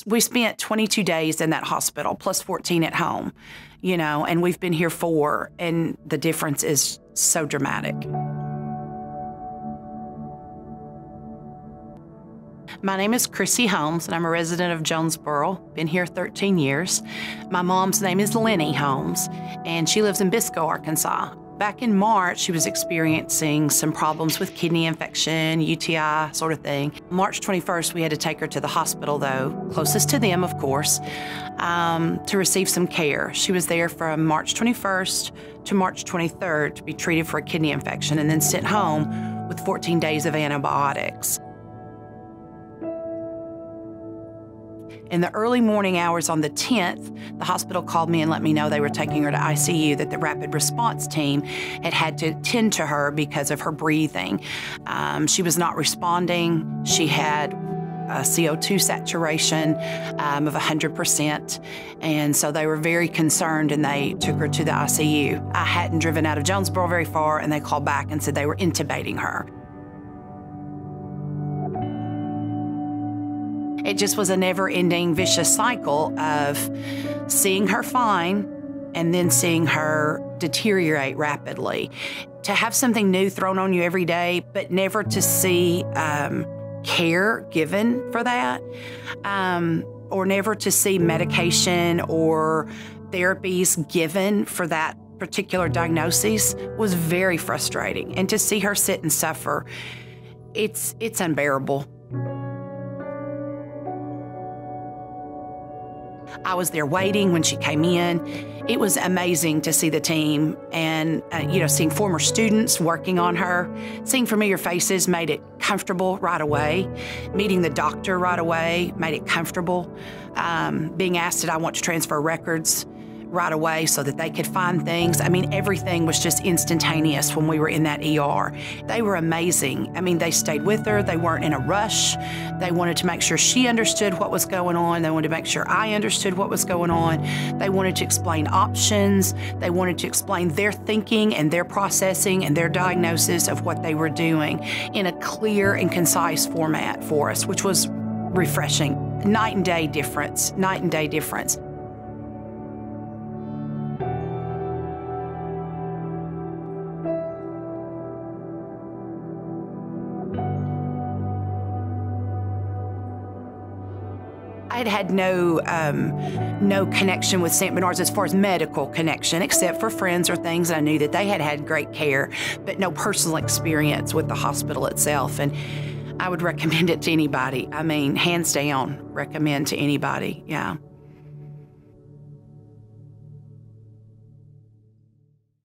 We spent 22 days in that hospital, plus 14 at home, and we've been here 4, and the difference is so dramatic. My name is Krisie Holmes, and I'm a resident of Jonesboro. Been here 13 years. My mom's name is Lenny Holmes, and she lives in Biscoe, Arkansas. Back in March, she was experiencing some problems with kidney infection, UTI sort of thing. March 21st, we had to take her to the hospital, though, closest to them, of course, to receive some care. She was there from March 21st to March 23rd to be treated for a kidney infection and then sent home with 14 days of antibiotics. In the early morning hours on the 10th, the hospital called me and let me know they were taking her to ICU, that the rapid response team had to tend to her because of her breathing. She was not responding. She had a CO2 saturation of 100%. And so they were very concerned and they took her to the ICU. I hadn't driven out of Jonesboro very far, and they called back and said they were intubating her. It just was a never-ending vicious cycle of seeing her fine and then seeing her deteriorate rapidly. To have something new thrown on you every day, but never to see care given for that, or never to see medication or therapies given for that particular diagnosis was very frustrating. And to see her sit and suffer, it's unbearable. I was there waiting when she came in. It was amazing to see the team and, seeing former students working on her. Seeing familiar faces made it comfortable right away. Meeting the doctor right away made it comfortable. Being asked, did I want to transfer records right away so that they could find things. I mean, everything was just instantaneous when we were in that ER. They were amazing. I mean, they stayed with her. They weren't in a rush. They wanted to make sure she understood what was going on. They wanted to make sure I understood what was going on. They wanted to explain options. They wanted to explain their thinking and their processing and their diagnosis of what they were doing in a clear and concise format for us, which was refreshing. Night and day difference, night and day difference. I had no connection with St. Bernard's as far as medical connection, except for friends or things. I knew that they had had great care, but no personal experience with the hospital itself. And I would recommend it to anybody. I mean, hands down, recommend to anybody, yeah.